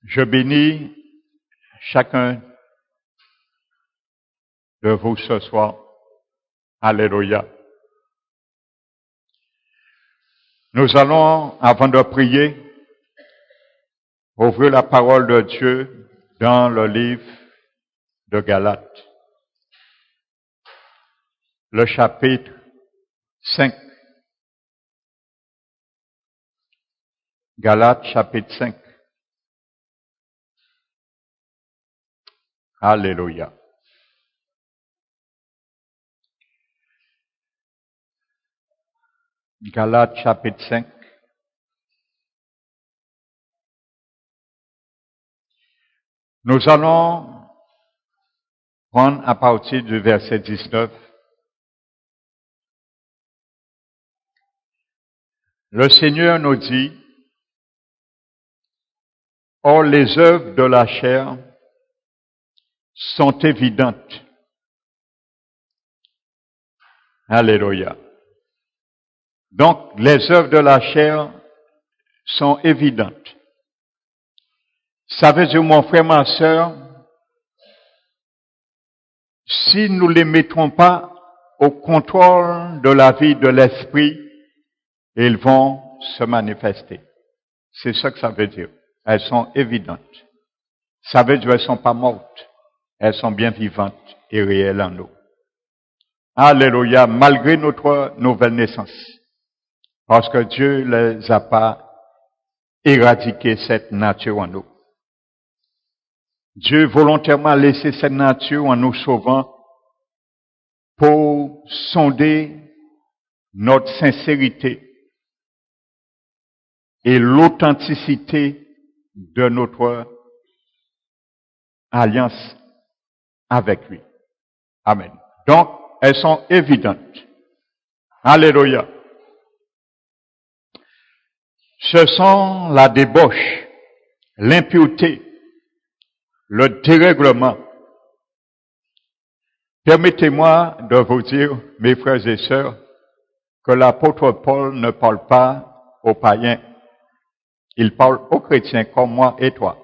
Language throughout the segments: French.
Je bénis chacun de vous ce soir. Alléluia. Nous allons, avant de prier, ouvrir la parole de Dieu dans le livre de Galates, le chapitre 5. Galates, chapitre 5. Alléluia. Galates, chapitre 5. Nous allons prendre à partir du verset 19. Le Seigneur nous dit, « Or les œuvres de la chair sont évidentes. » Alléluia. Donc, les œuvres de la chair sont évidentes. Ça veut dire, mon frère, ma sœur, si nous ne les mettrons pas au contrôle de la vie de l'esprit, ils vont se manifester. C'est ça que ça veut dire. Elles sont évidentes. Ça veut dire qu'elles ne sont pas mortes. Elles sont bien vivantes et réelles en nous. Alléluia, malgré notre nouvelle naissance. Parce que Dieu ne les a pas éradiqué cette nature en nous. Dieu volontairement a laissé cette nature en nous sauvant pour sonder notre sincérité et l'authenticité de notre alliance avec lui. Amen. Donc, elles sont évidentes. Alléluia. Ce sont la débauche, l'impureté, le dérèglement. Permettez-moi de vous dire, mes frères et sœurs, que l'apôtre Paul ne parle pas aux païens. Il parle aux chrétiens comme moi et toi.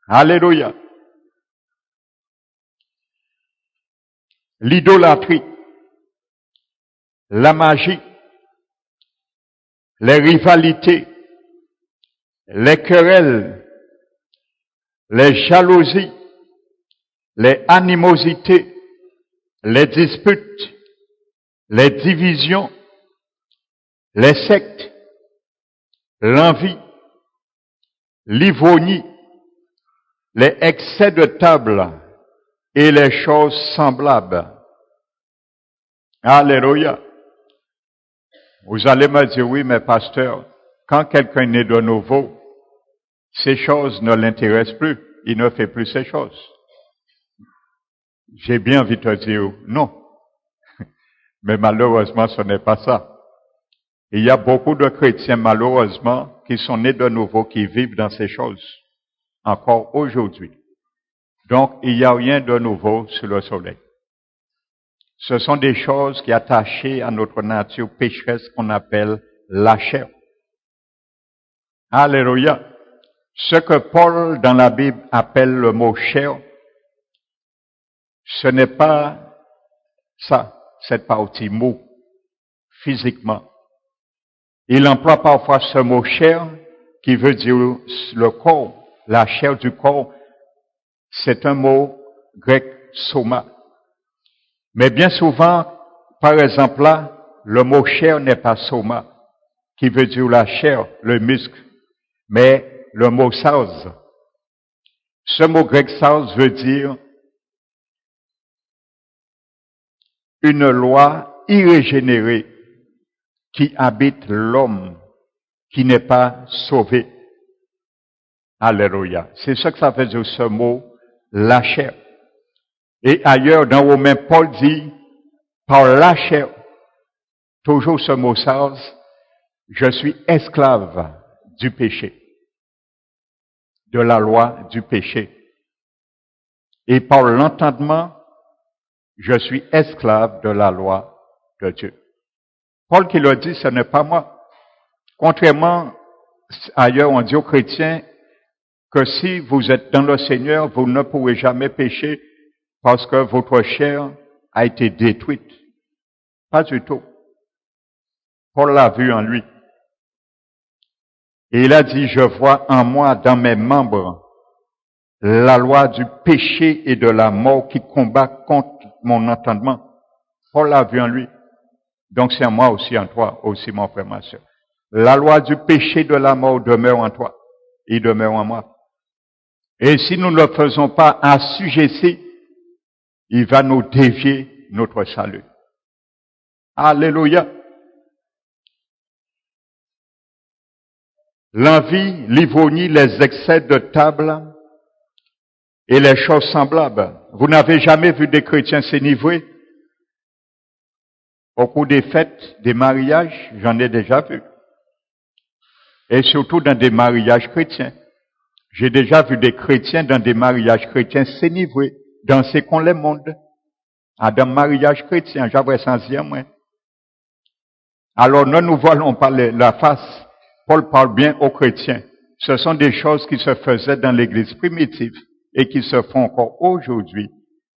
Alléluia. L'idolâtrie, la magie, les rivalités, les querelles, les jalousies, les animosités, les disputes, les divisions, les sectes, l'envie, l'ironie, les excès de table et les choses semblables. Alléluia. Vous allez me dire, oui, mais pasteur, quand quelqu'un est né de nouveau, ces choses ne l'intéressent plus. Il ne fait plus ces choses. J'ai bien envie de te dire, non. Mais malheureusement, ce n'est pas ça. Il y a beaucoup de chrétiens, malheureusement, qui sont nés de nouveau, qui vivent dans ces choses, encore aujourd'hui. Donc, il n'y a rien de nouveau sur le soleil. Ce sont des choses qui sont attachées à notre nature pécheresse qu'on appelle la chair. Alléluia. Ce que Paul, dans la Bible, appelle le mot chair, ce n'est pas ça, cette partie mou, physiquement. Il emploie parfois ce mot chair, qui veut dire le corps, la chair du corps. C'est un mot grec soma. Mais bien souvent, par exemple là, le mot chair n'est pas soma, qui veut dire la chair, le muscle, mais le mot sarz. Ce mot grec sarz veut dire une loi irrégénérée qui habite l'homme, qui n'est pas sauvé. Alléluia. C'est ce que ça veut dire ce mot, la chair. Et ailleurs, dans Romains, Paul dit, par la chair, toujours ce mot sarz, je suis esclave du péché, de la loi du péché. Et par l'entendement, je suis esclave de la loi de Dieu. Paul qui le dit, ce n'est pas moi. Contrairement, ailleurs, on dit aux chrétiens, que si vous êtes dans le Seigneur, vous ne pourrez jamais pécher parce que votre chair a été détruite. Pas du tout. Paul l'a vu en lui. Et il a dit, je vois en moi, dans mes membres, la loi du péché et de la mort qui combat contre mon entendement. Paul l'a vu en lui. Donc c'est en moi aussi, en toi aussi, mon frère, ma soeur. La loi du péché de la mort demeure en toi. Il demeure en moi. Et si nous ne le faisons pas assujettir, il va nous dévier notre salut. Alléluia. L'envie, l'ironie, les excès de table et les choses semblables. Vous n'avez jamais vu des chrétiens s'énivrer au cours des fêtes, des mariages? J'en ai déjà vu. Et surtout dans des mariages chrétiens. J'ai déjà vu des chrétiens dans des mariages chrétiens s'énivrer, danser qu'on les monde. À des mariages chrétiens, j'avais senti moi. Alors ne nous voilons pas la face. Paul parle bien aux chrétiens. Ce sont des choses qui se faisaient dans l'église primitive et qui se font encore aujourd'hui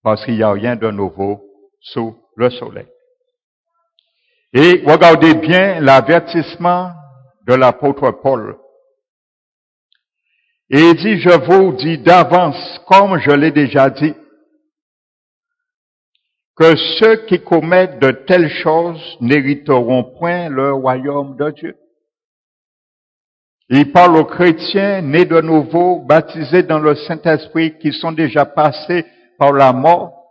parce qu'il n'y a rien de nouveau sous le soleil. Et regardez bien l'avertissement de l'apôtre Paul. Et il dit, je vous dis d'avance, comme je l'ai déjà dit, que ceux qui commettent de telles choses n'hériteront point le royaume de Dieu. Il parle aux chrétiens nés de nouveau, baptisés dans le Saint-Esprit, qui sont déjà passés par la mort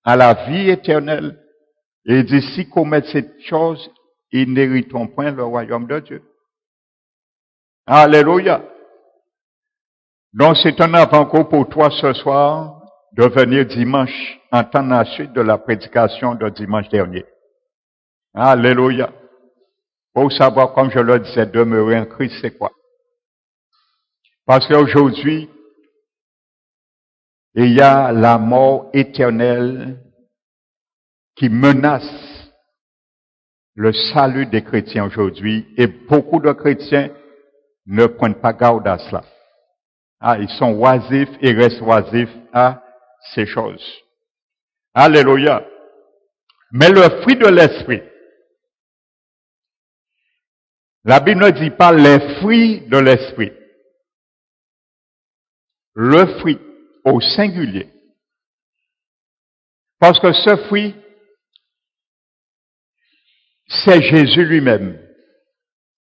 à la vie éternelle. Et il dit, s'ils commettent cette chose, ils n'hériteront point le royaume de Dieu. Alléluia. Donc c'est un avant-goût pour toi ce soir de venir dimanche, entendre la suite de la prédication de dimanche dernier. Alléluia. Pour savoir, comme je le disais, demeurer en Christ, c'est quoi? Parce qu'aujourd'hui, il y a la mort éternelle qui menace le salut des chrétiens aujourd'hui, et beaucoup de chrétiens ne prennent pas garde à cela. Ils sont oisifs et restent oisifs à ces choses. Alléluia. Mais le fruit de l'esprit, la Bible ne dit pas les fruits de l'esprit. Le fruit au singulier. Parce que ce fruit, c'est Jésus lui-même.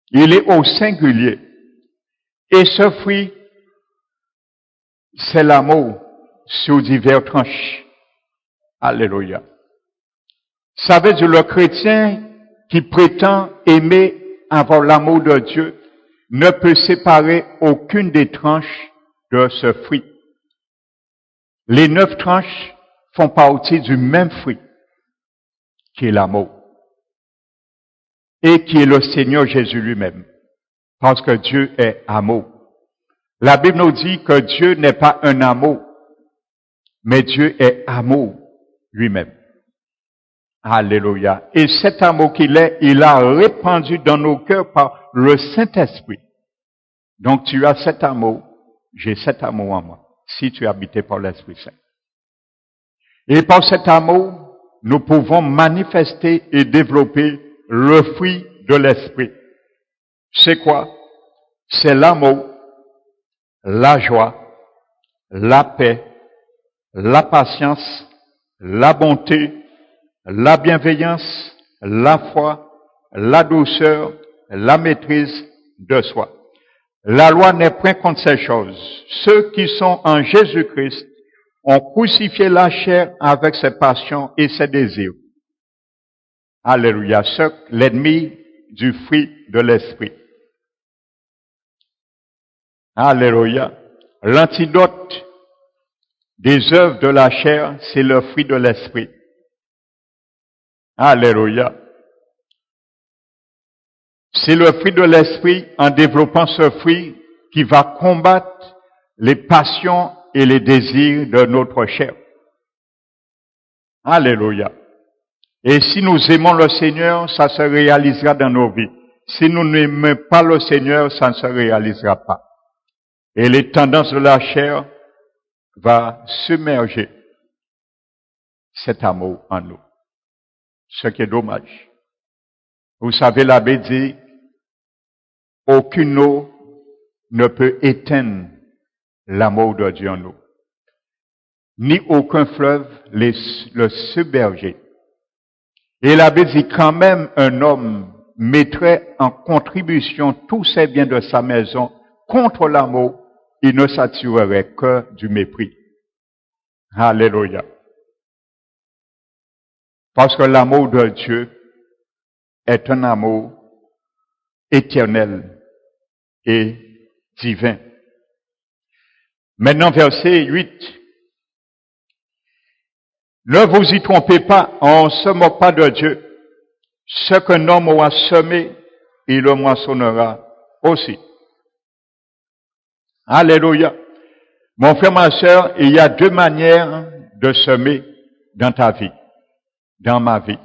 Il est au singulier. Et ce fruit, c'est l'amour sous divers tranches. Alléluia. Ça veut dire le chrétien qui prétend aimer avoir l'amour de Dieu ne peut séparer aucune des tranches de ce fruit. Les 9 tranches font partie du même fruit, qui est l'amour. Et qui est le Seigneur Jésus lui-même. Parce que Dieu est amour. La Bible nous dit que Dieu n'est pas un amour, mais Dieu est amour lui-même. Alléluia. Et cet amour qu'il est, il a répandu dans nos cœurs par le Saint-Esprit. Donc tu as cet amour, j'ai cet amour en moi, si tu es habité par l'Esprit Saint. Et par cet amour, nous pouvons manifester et développer le fruit de l'Esprit. C'est quoi? C'est l'amour, la joie, la paix, la patience, la bonté, la bienveillance, la foi, la douceur, la maîtrise de soi. La loi n'est point contre ces choses. Ceux qui sont en Jésus-Christ ont crucifié la chair avec ses passions et ses désirs. Alléluia. C'est l'ennemi du fruit de l'esprit. Alléluia. L'antidote des œuvres de la chair, c'est le fruit de l'esprit. Alléluia. C'est le fruit de l'esprit, en développant ce fruit, qui va combattre les passions et les désirs de notre chair. Alléluia. Et si nous aimons le Seigneur, ça se réalisera dans nos vies. Si nous n'aimons pas le Seigneur, ça ne se réalisera pas. Et les tendances de la chair vont submerger cet amour en nous. Ce qui est dommage. Vous savez, la Bible dit, aucune eau ne peut éteindre l'amour de Dieu en nous. Ni aucun fleuve le submerger. Et la Bible dit quand même un homme mettrait en contribution tous ses biens de sa maison contre l'amour, il ne s'attirerait que du mépris. Alléluia. Parce que l'amour de Dieu est un amour éternel et divin. Maintenant, verset 8. Ne vous y trompez pas, on ne se moque pas de Dieu. Ce qu'un homme aura semé, il le moissonnera aussi. Alléluia. Mon frère, ma sœur, il y a deux manières de semer dans ta vie, dans ma vie.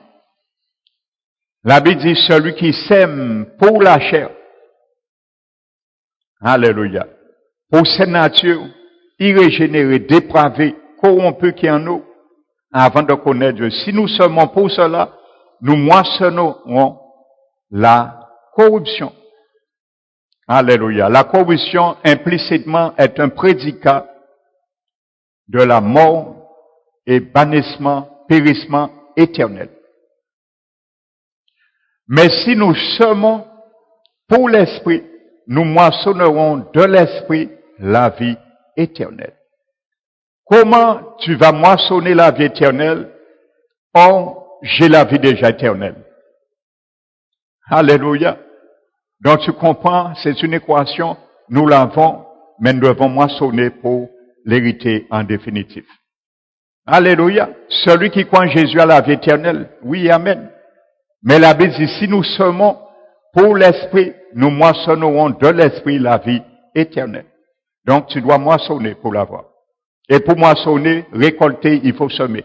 La Bible dit celui qui sème pour la chair. Alléluia. Pour cette nature irrégénérée, dépravée, corrompue qui est en nous, avant de connaître Dieu. Si nous semons pour cela, nous moissonnerons la corruption. Alléluia. La corruption, implicitement, est un prédicat de la mort et bannissement, périssement éternel. Mais si nous semons pour l'esprit, nous moissonnerons de l'esprit la vie éternelle. Comment tu vas moissonner la vie éternelle? Or, j'ai la vie déjà éternelle. Alléluia. Donc tu comprends, c'est une équation, nous l'avons, mais nous devons moissonner pour l'hériter en définitif. Alléluia. Celui qui croit en Jésus a la vie éternelle. Oui, amen. Mais la Bible dit, si nous semons pour l'esprit, nous moissonnerons de l'esprit la vie éternelle. Donc tu dois moissonner pour l'avoir. Et pour moissonner, récolter, il faut semer.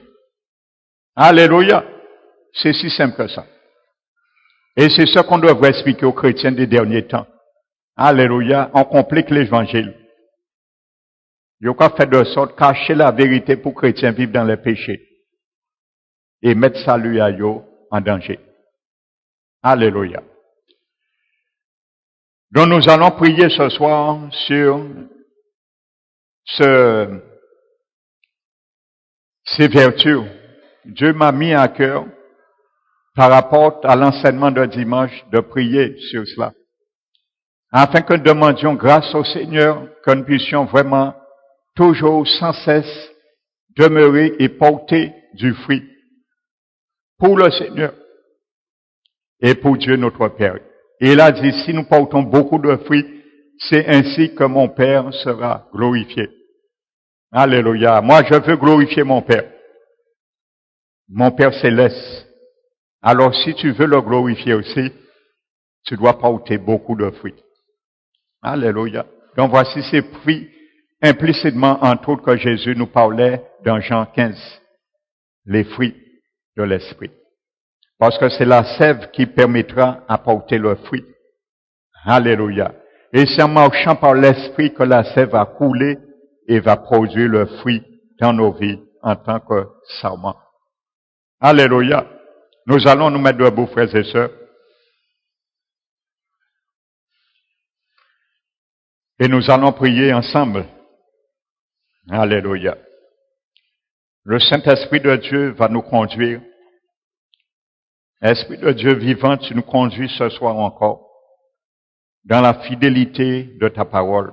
Alléluia. C'est si simple que ça. Et c'est ce qu'on devrait expliquer aux chrétiens des derniers temps. Alléluia. On complique l'évangile. Il y a qu'à faire de sorte cacher la vérité pour chrétiens vivre dans les péchés. Et mettre salut à eux en danger. Alléluia. Donc nous allons prier ce soir sur ces vertus. Dieu m'a mis à cœur, par rapport à l'enseignement de dimanche, de prier sur cela. Afin que nous demandions grâce au Seigneur, que nous puissions vraiment toujours, sans cesse, demeurer et porter du fruit pour le Seigneur et pour Dieu notre Père. Et il a dit, si nous portons beaucoup de fruits, c'est ainsi que mon Père sera glorifié. Alléluia. Moi, je veux glorifier mon Père. Mon Père céleste. Alors, si tu veux le glorifier aussi, tu dois porter beaucoup de fruits. Alléluia. Donc, voici ces fruits implicitement, entre autres, que Jésus nous parlait dans Jean 15. Les fruits de l'esprit. Parce que c'est la sève qui permettra à porter le fruit. Alléluia. Et c'est en marchant par l'esprit que la sève va couler et va produire le fruit dans nos vies en tant que sarment. Alléluia. Nous allons nous mettre debout, frères et sœurs. Et nous allons prier ensemble. Alléluia. Le Saint-Esprit de Dieu va nous conduire. Esprit de Dieu vivant, tu nous conduis ce soir encore dans la fidélité de ta parole,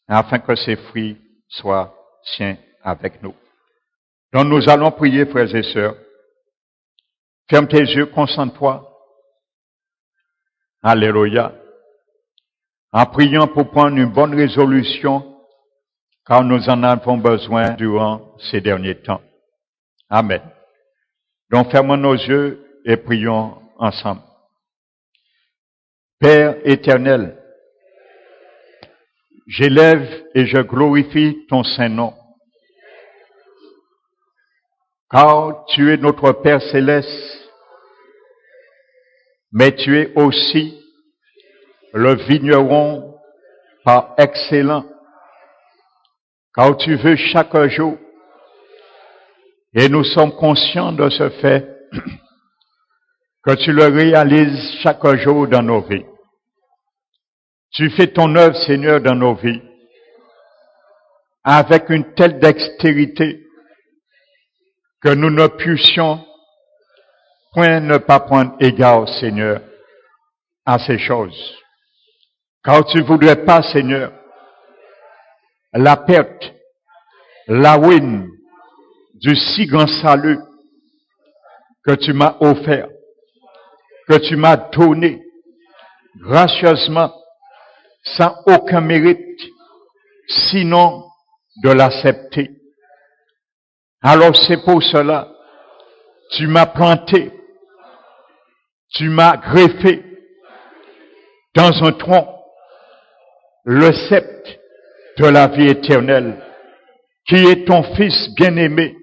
afin que ces fruits soient tiens avec nous. Donc nous allons prier, frères et sœurs. Ferme tes yeux, concentre-toi. Alléluia. En priant pour prendre une bonne résolution, car nous en avons besoin durant ces derniers temps. Amen. Donc fermons nos yeux et prions ensemble. Père éternel, j'élève et je glorifie ton Saint-Nom, car tu es notre Père céleste, mais tu es aussi le vigneron par excellent, car tu veux chaque jour, et nous sommes conscients de ce fait, que tu le réalises chaque jour dans nos vies. Tu fais ton œuvre, Seigneur, dans nos vies, avec une telle dextérité que nous ne puissions point ne pas prendre égard, Seigneur, à ces choses. Car tu voudrais pas, Seigneur, la perte, la ruine du si grand salut que tu m'as offert, que tu m'as donné gracieusement, sans aucun mérite, sinon de l'accepter. Alors c'est pour cela, tu m'as planté, tu m'as greffé dans un tronc le sceptre de la vie éternelle, qui est ton Fils bien-aimé,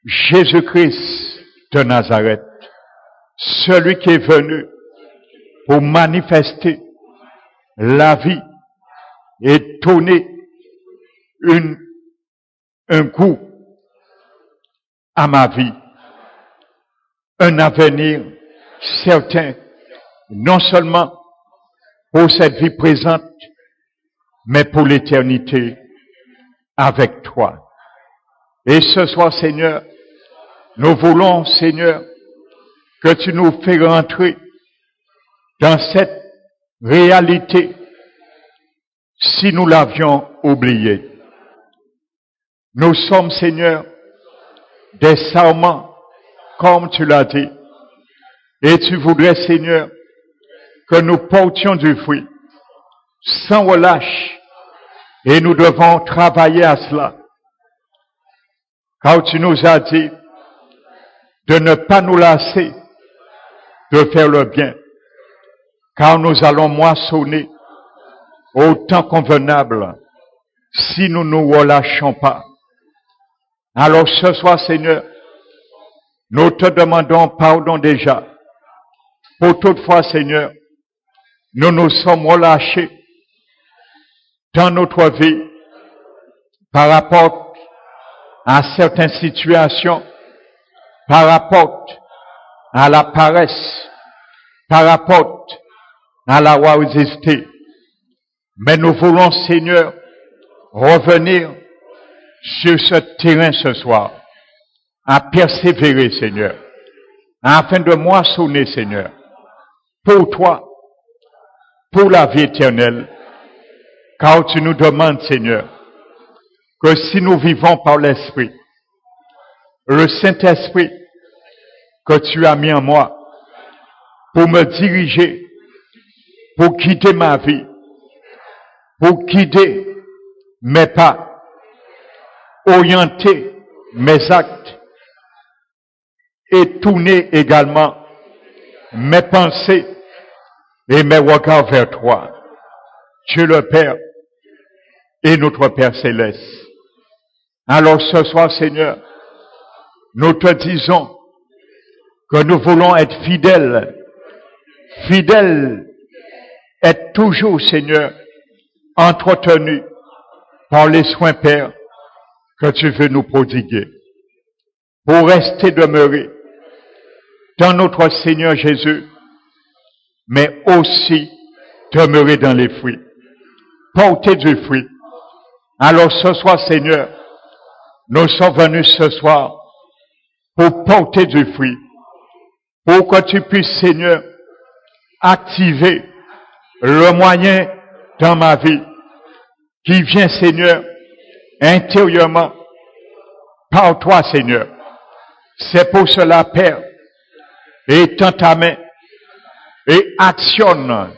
Jésus-Christ de Nazareth, celui qui est venu pour manifester la vie et donner un goût à ma vie, un avenir certain, non seulement pour cette vie présente, mais pour l'éternité avec toi. Et ce soir, Seigneur, nous voulons, Seigneur, que tu nous fais rentrer dans cette réalité si nous l'avions oubliée. Nous sommes, Seigneur, des sarments, comme tu l'as dit, et tu voudrais, Seigneur, que nous portions du fruit sans relâche, et nous devons travailler à cela. Car tu nous as dit de ne pas nous lasser de faire le bien, car nous allons moissonner au temps convenable si nous ne nous relâchons pas. Alors ce soir, Seigneur, nous te demandons pardon déjà. Pour toutefois, Seigneur, nous nous sommes relâchés dans notre vie par rapport à certaines situations, par rapport à la paresse, par rapport à la oisiveté. Mais nous voulons, Seigneur, revenir sur ce terrain ce soir, à persévérer, Seigneur, afin de moissonner, Seigneur, pour toi, pour la vie éternelle, car tu nous demandes, Seigneur, que si nous vivons par l'Esprit, le Saint-Esprit que tu as mis en moi pour me diriger, pour guider ma vie, pour guider mes pas, orienter mes actes et tourner également mes pensées et mes regards vers toi, Dieu le Père et notre Père Céleste. Alors ce soir, Seigneur, nous te disons que nous voulons être fidèles, être toujours, Seigneur, entretenus par les soins, Père, que tu veux nous prodiguer, pour rester demeurés dans notre Seigneur Jésus, mais aussi demeurer dans les fruits, porter du fruit. Alors ce soir, Seigneur, nous sommes venus ce soir pour porter du fruit, pour que tu puisses, Seigneur, activer le moyen dans ma vie qui vient, Seigneur, intérieurement par toi, Seigneur. C'est pour cela, Père, étends ta main et actionne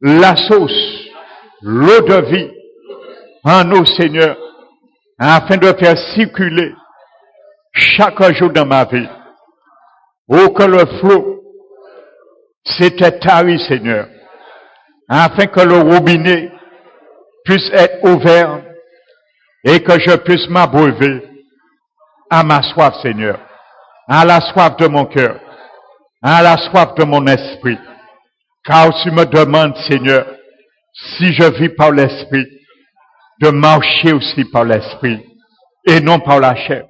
la sauce, l'eau de vie en nous, Seigneur, afin de faire circuler chaque jour dans ma vie. Oh, que le flot s'était tari, Seigneur, afin que le robinet puisse être ouvert et que je puisse m'abreuver à ma soif, Seigneur, à la soif de mon cœur, à la soif de mon esprit. Car tu me demandes, Seigneur, si je vis par l'Esprit, de marcher aussi par l'Esprit et non par la chair.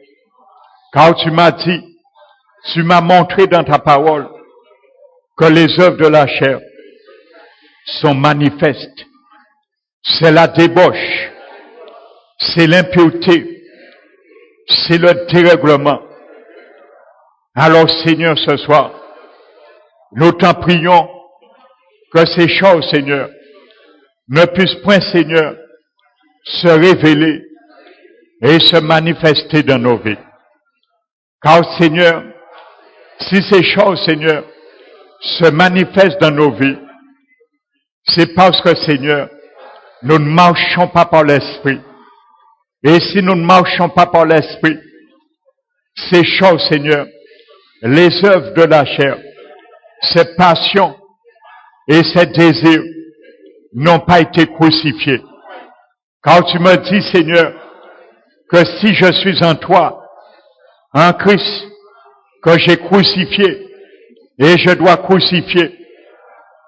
Car tu m'as dit, tu m'as montré dans ta parole que les œuvres de la chair sont manifestes. C'est la débauche, c'est l'impureté, c'est le dérèglement. Alors Seigneur, ce soir, nous t'en prions que ces choses, Seigneur, ne puissent point, Seigneur, se révéler et se manifester dans nos vies. Car, Seigneur, si ces choses, Seigneur, se manifestent dans nos vies, c'est parce que, Seigneur, nous ne marchons pas par l'Esprit. Et si nous ne marchons pas par l'Esprit, ces choses, Seigneur, les œuvres de la chair, ces passions et ces désirs n'ont pas été crucifiés. Car tu me dis, Seigneur, que si je suis en toi, en Christ, que j'ai crucifié, et je dois crucifier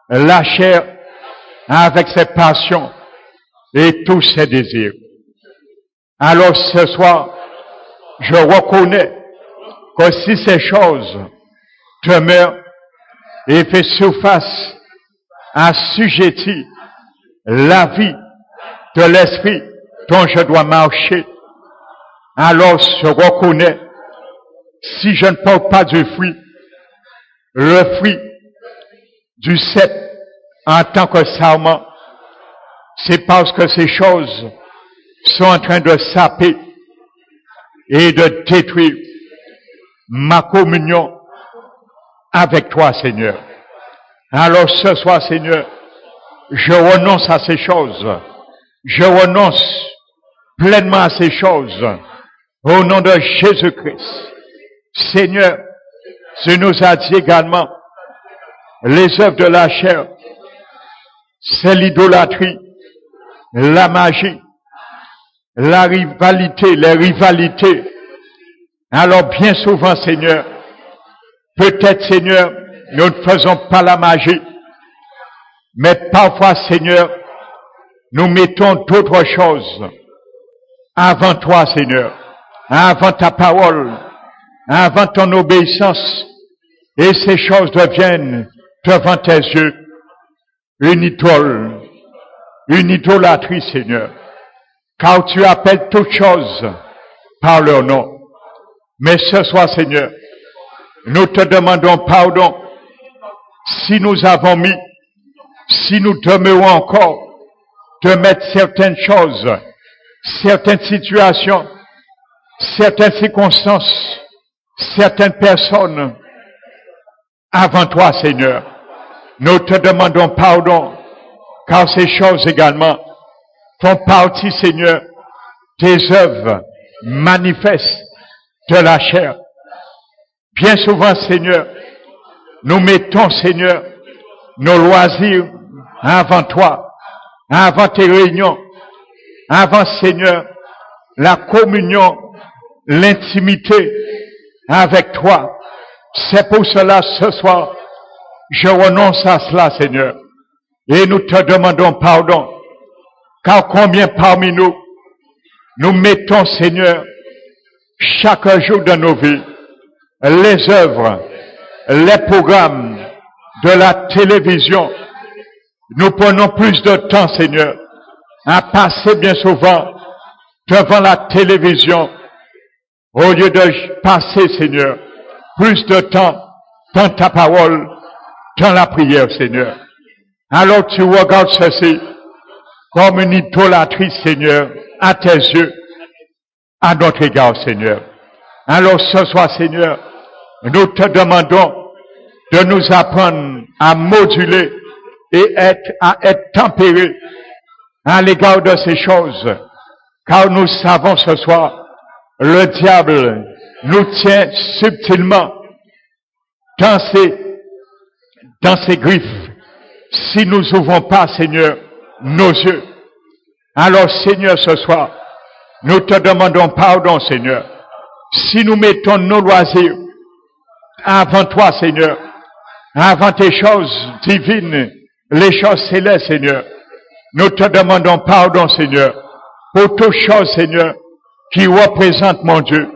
la chair avec ses passions et tous ses désirs. Alors ce soir, je reconnais que si ces choses demeurent et fait surface, assujettir la vie de l'esprit dont je dois marcher, alors je reconnais, si je ne porte pas du fruit, le fruit du cep en tant que sarment, c'est parce que ces choses sont en train de saper et de détruire ma communion avec toi, Seigneur. Alors ce soir, Seigneur, je renonce à ces choses. Je renonce pleinement à ces choses. Au nom de Jésus-Christ. Seigneur, tu nous as dit également, les œuvres de la chair, c'est l'idolâtrie, la magie, la rivalité, les rivalités. Alors bien souvent, Seigneur, peut-être, Seigneur, nous ne faisons pas la magie, mais parfois, Seigneur, nous mettons d'autres choses avant toi, Seigneur, avant ta parole, avant ton obéissance, et ces choses deviennent devant tes yeux une idole, une idolâtrie, Seigneur, car tu appelles toutes choses par leur nom. Mais ce soir, Seigneur, nous te demandons pardon si nous avons mis, si nous demeurons encore de mettre certaines choses, certaines situations, certaines circonstances, certaines personnes avant toi, Seigneur. Nous te demandons pardon, car ces choses également font partie, Seigneur, des œuvres manifestes de la chair. Bien souvent, Seigneur, nous mettons, Seigneur, nos loisirs avant toi, avant tes réunions, avant, Seigneur, la communion, l'intimité avec toi. C'est pour cela, ce soir, je renonce à cela, Seigneur. Et nous te demandons pardon. Car combien parmi nous, nous mettons, Seigneur, chaque jour de nos vies, les œuvres, les programmes de la télévision. Nous prenons plus de temps, Seigneur, à passer bien souvent devant la télévision, au lieu de passer, Seigneur, plus de temps dans ta parole, dans la prière, Seigneur. Alors tu regardes ceci comme une idolâtrie, Seigneur, à tes yeux, à notre égard, Seigneur. Alors ce soir, Seigneur, nous te demandons de nous apprendre à moduler et à être tempérés à l'égard de ces choses. Car nous savons ce soir, le diable nous tient subtilement dans ses griffes. Si nous n'ouvrons pas, Seigneur, nos yeux. Alors, Seigneur, ce soir, nous te demandons pardon, Seigneur. Si nous mettons nos loisirs avant toi, Seigneur, avant tes choses divines, les choses célestes, Seigneur, Nous te demandons pardon, Seigneur, pour toute chose, Seigneur, qui représente, mon Dieu,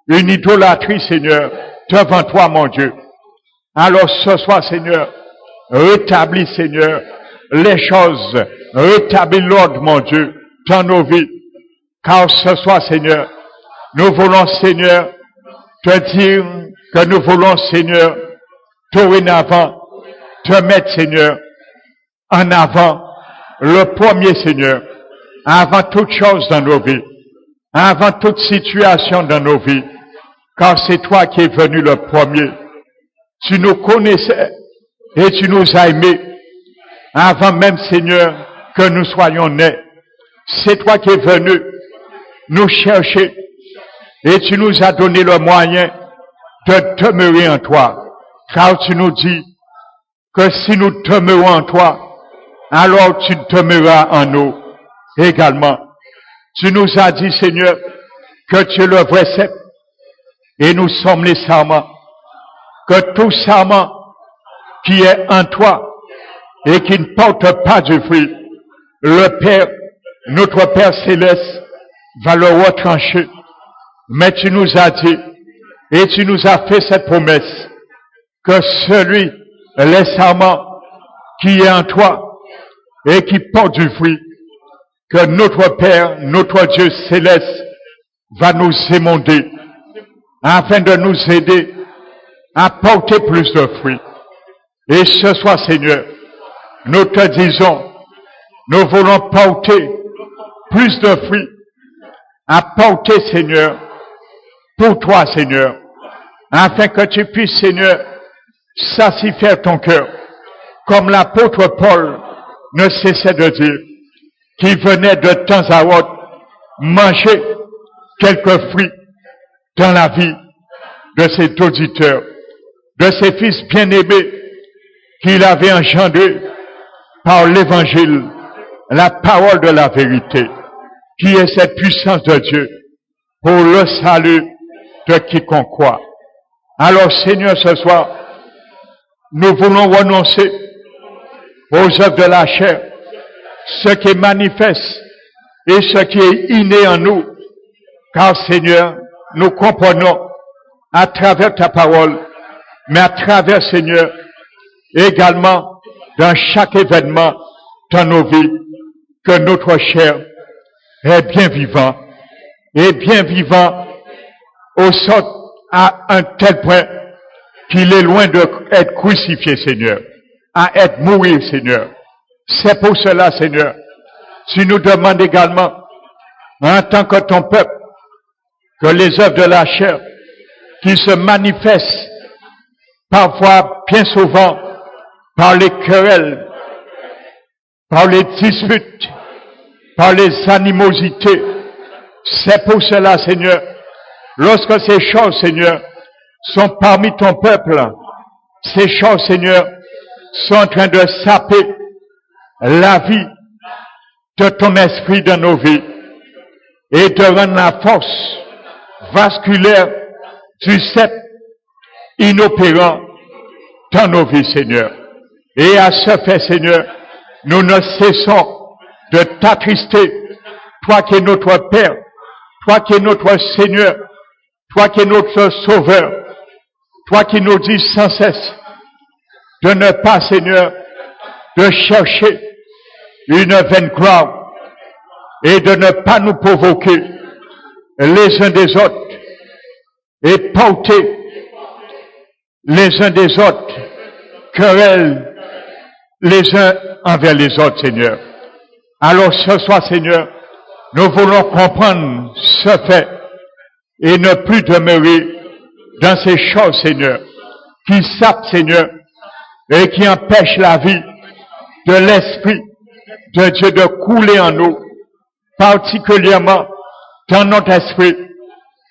une idolâtrie, Seigneur, devant toi, mon Dieu. Alors ce soir, Seigneur, rétablis, Seigneur, les choses, rétablis l'ordre, mon Dieu, dans nos vies. Car ce soir, Seigneur, nous voulons, Seigneur, te dire que nous voulons, Seigneur, dorénavant, te mettre, Seigneur, en avant, le premier, Seigneur, avant toute chose dans nos vies, avant toute situation dans nos vies, car c'est toi qui es venu le premier. Tu nous connaissais et tu nous as aimés avant même, Seigneur, que nous soyons nés. C'est toi qui es venu nous chercher et tu nous as donné le moyen de demeurer en toi. Car tu nous dis que si nous demeurons en toi, alors tu demeureras en nous également. Tu nous as dit, Seigneur, que tu es le vrai cep et nous sommes les sarments. Que tout sarment qui est en toi et qui ne porte pas du fruit, le Père, notre Père céleste, va le retrancher. Mais tu nous as dit, et tu nous as fait cette promesse, que celui, les sarments qui est en toi et qui porte du fruit, que notre Père, notre Dieu céleste, va nous émonder, afin de nous aider à porter plus de fruits. Et ce soir, Seigneur, nous te disons, nous voulons porter plus de fruits, à porter, Seigneur, pour toi, Seigneur, afin que tu puisses, Seigneur, satisfaire ton cœur, comme l'apôtre Paul ne cessait de dire, qui venait de temps à autre manger quelques fruits dans la vie de ses auditeurs, de ses fils bien-aimés qu'il avait engendrés par l'évangile, la parole de la vérité, qui est cette puissance de Dieu pour le salut de quiconque croit. Alors, Seigneur, ce soir, nous voulons renoncer aux œuvres de la chair, ce qui est manifeste et ce qui est inné en nous, car, Seigneur, nous comprenons à travers ta parole, mais à travers, Seigneur, également dans chaque événement dans nos vies, que notre chair est bien vivant au sort à un tel point qu'il est loin d'être crucifié, Seigneur, à être mourir, Seigneur. C'est pour cela, Seigneur, tu nous demandes également, en tant que ton peuple, que les œuvres de la chair qui se manifestent parfois, bien souvent, par les querelles, par les disputes, par les animosités. C'est pour cela, Seigneur, lorsque ces choses, Seigneur, sont parmi ton peuple, ces choses, Seigneur, sont en train de saper la vie de ton esprit dans nos vies et de rendre la force vasculaire du cep inopérant dans nos vies, Seigneur. Et à ce fait, Seigneur, nous ne cessons de t'attrister, toi qui es notre Père, toi qui es notre Seigneur, toi qui es notre Sauveur, toi qui nous dis sans cesse de ne pas, Seigneur, de chercher une vaine gloire et de ne pas nous provoquer les uns des autres et porter les uns des autres querelles les uns envers les autres, Seigneur. Alors ce soir, Seigneur, nous voulons comprendre ce fait et ne plus demeurer dans ces choses, Seigneur, qui sapent, Seigneur, et qui empêchent la vie de l'Esprit de Dieu de couler en nous, particulièrement dans notre esprit,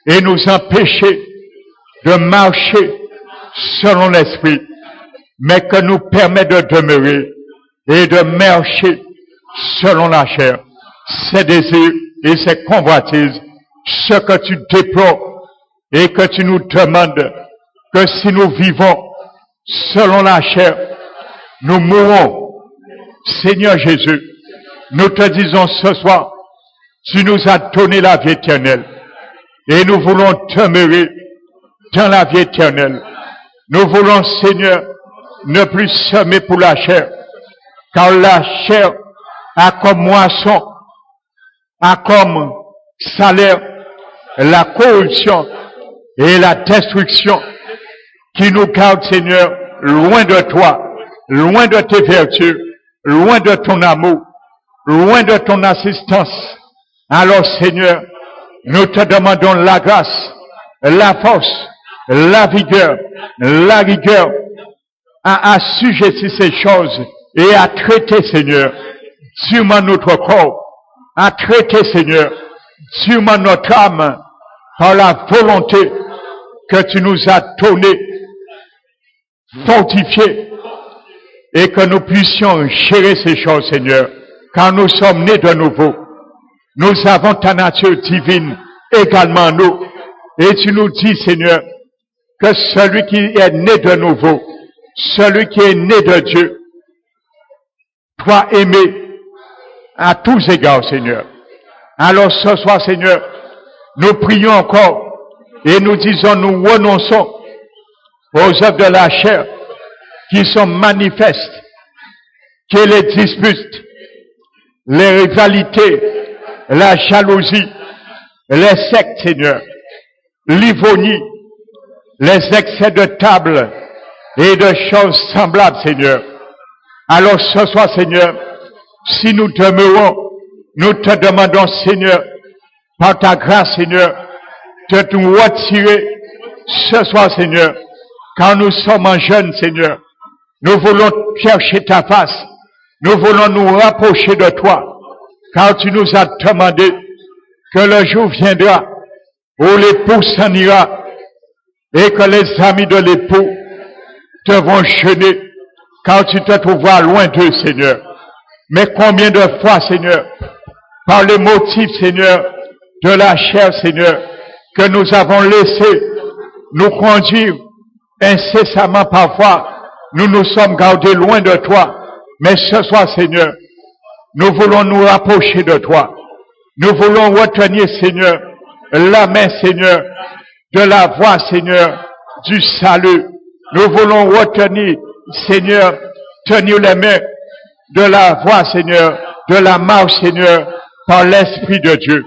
et nous empêcher de marcher selon l'Esprit, mais que nous permet de demeurer et de marcher selon la chair, ses désirs et ses convoitises, ce que tu déplores et que tu nous demandes que si nous vivons selon la chair, nous mourrons. Seigneur Jésus, nous te disons ce soir, tu nous as donné la vie éternelle. Et nous voulons demeurer dans la vie éternelle. Nous voulons, Seigneur, ne plus semer pour la chair, car la chair a comme moisson, a comme salaire la corruption et la destruction qui nous garde, Seigneur, loin de toi, loin de tes vertus, loin de ton amour, loin de ton assistance. Alors, Seigneur, nous te demandons la grâce, la force, la vigueur, la rigueur à assujettir ces choses et à traiter, Seigneur, durement notre corps, à traiter, Seigneur, durement notre âme par la volonté que tu nous as donnée, fortifiée, et que nous puissions gérer ces choses, Seigneur, car nous sommes nés de nouveau. Nous avons ta nature divine également en nous. Et tu nous dis, Seigneur, que celui qui est né de nouveau, celui qui est né de Dieu, doit aimer à tous égards, Seigneur. Alors ce soir, Seigneur, nous prions encore et nous disons, nous renonçons aux œuvres de la chair qui sont manifestes, qui est les disputes, les rivalités, la jalousie, les sectes, Seigneur, l'ironie, les excès de table et de choses semblables, Seigneur. Alors ce soir, Seigneur, si nous demeurons, nous te demandons, Seigneur, par ta grâce, Seigneur, de nous retirer ce soir, Seigneur, car nous sommes en jeûne, Seigneur. Nous voulons chercher ta face. Nous voulons nous rapprocher de toi, car tu nous as demandé que le jour viendra où l'époux s'en ira et que les amis de l'époux devront jeûner, car tu te trouveras loin d'eux, Seigneur. Mais combien de fois, Seigneur, par les motifs, Seigneur, de la chair, Seigneur, que nous avons laissé nous conduire incessamment parfois, nous nous sommes gardés loin de toi. Mais ce soir, Seigneur, nous voulons nous rapprocher de toi. Nous voulons retenir, Seigneur, la main, Seigneur, de la voie, Seigneur, du salut. Nous voulons retenir, Seigneur, tenir les mains de la voie, Seigneur, de la marche, Seigneur, par l'Esprit de Dieu.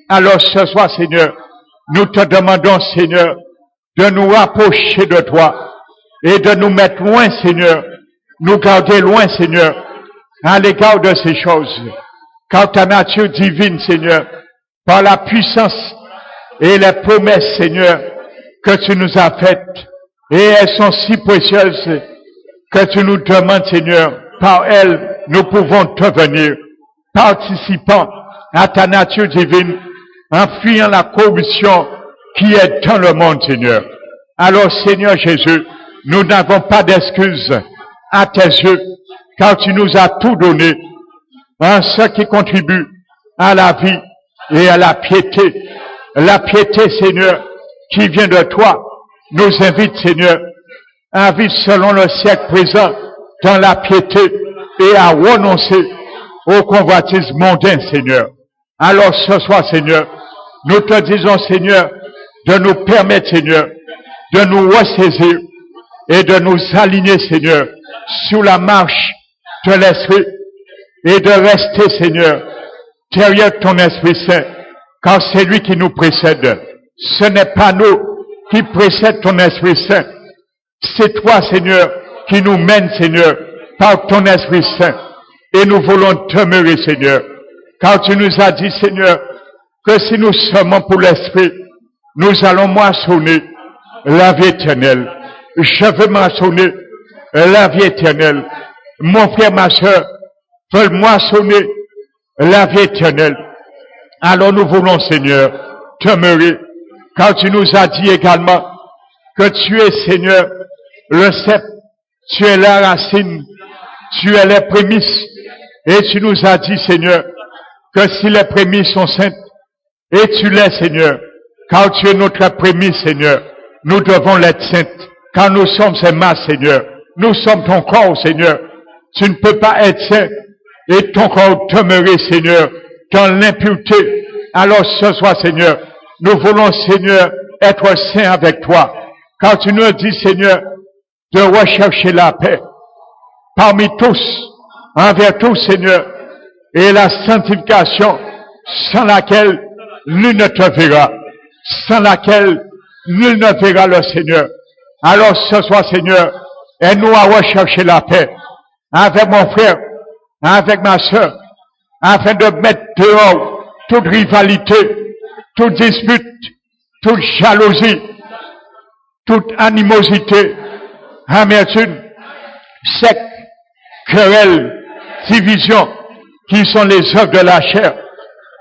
Alors ce soir, Seigneur, nous te demandons, Seigneur, de nous rapprocher de toi et de nous mettre loin, Seigneur, nous garder loin, Seigneur, à l'égard de ces choses. Car ta nature divine, Seigneur, par la puissance et les promesses, Seigneur, que tu nous as faites, et elles sont si précieuses que tu nous demandes, Seigneur, par elles, nous pouvons devenir participants à ta nature divine, en fuyant la corruption qui est dans le monde, Seigneur. Alors, Seigneur Jésus, nous n'avons pas d'excuses à tes yeux, car tu nous as tout donné, en ce qui contribue à la vie et à la piété. La piété, Seigneur, qui vient de toi, nous invite, Seigneur, à vivre selon le siècle présent dans la piété et à renoncer au convoitisme mondain, Seigneur. Alors ce soir, Seigneur, nous te disons, Seigneur, de nous permettre, Seigneur, de nous ressaisir et de nous aligner, Seigneur, sur la marche de l'Esprit et de rester, Seigneur, derrière ton Esprit Saint, car c'est lui qui nous précède. Ce n'est pas nous qui précède ton Esprit Saint. C'est toi, Seigneur, qui nous mène, Seigneur, par ton Esprit Saint. Et nous voulons demeurer, Seigneur, car tu nous as dit, Seigneur, que si nous sommes pour l'Esprit, nous allons moissonner la vie éternelle. Je veux moissonner la vie éternelle. Mon frère, ma soeur, veulent moissonner la vie éternelle. Alors nous voulons, Seigneur, demeurer, car tu nous as dit également que tu es, Seigneur, le cep, tu es la racine, tu es les prémices, et tu nous as dit, Seigneur, que si les prémices sont saintes, et tu l'es, Seigneur, car tu es notre prémisse, Seigneur, nous devons l'être saintes, car nous sommes ces masses, Seigneur, nous sommes ton corps, Seigneur. Tu ne peux pas être saint et ton corps demeurer, Seigneur, dans l'impureté. Alors ce soir, Seigneur, nous voulons, Seigneur, être saints avec toi. Car tu nous dis, Seigneur, de rechercher la paix parmi tous, envers tous, Seigneur, et la sanctification sans laquelle nul ne te verra, sans laquelle nul ne verra le Seigneur. Alors ce soir, Seigneur, aide-nous à rechercher la paix avec mon frère, avec ma sœur, afin de mettre dehors toute rivalité, toute dispute, toute jalousie, toute animosité, amertume, secte, querelle, division, qui sont les œuvres de la chair.